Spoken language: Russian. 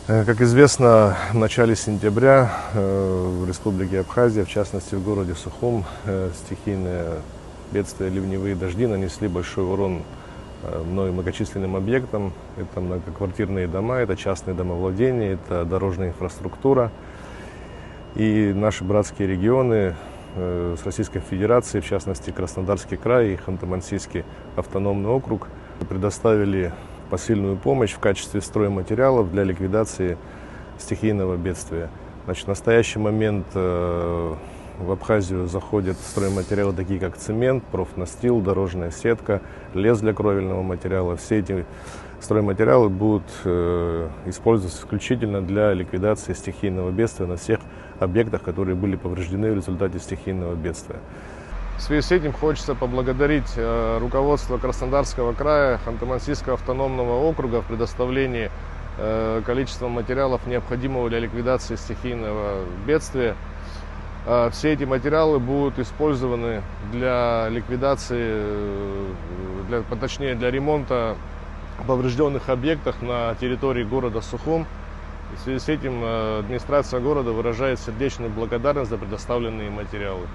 Как известно, в начале сентября в Республике Абхазия, в частности в городе Сухум, стихийные бедствия, ливневые дожди нанесли большой урон многочисленным объектам. Это многоквартирные дома, это частные домовладения, это дорожная инфраструктура. И наши братские регионы с Российской Федерацией, в частности Краснодарский край и Ханты-Мансийский автономный округ, предоставили посильную помощь в качестве стройматериалов для ликвидации стихийного бедствия. Значит, в настоящий момент в Абхазию заходят стройматериалы, такие как цемент, профнастил, дорожная сетка, лес для кровельного материала. Все эти стройматериалы будут использоваться исключительно для ликвидации стихийного бедствия на всех объектах, которые были повреждены в результате стихийного бедствия. В связи с этим хочется поблагодарить руководство Краснодарского края, Ханты-Мансийского автономного округа в предоставлении количества материалов, необходимого для ликвидации стихийного бедствия. Все эти материалы будут использованы для ликвидации, точнее для ремонта поврежденных объектов на территории города Сухум. И в связи с этим администрация города выражает сердечную благодарность за предоставленные материалы.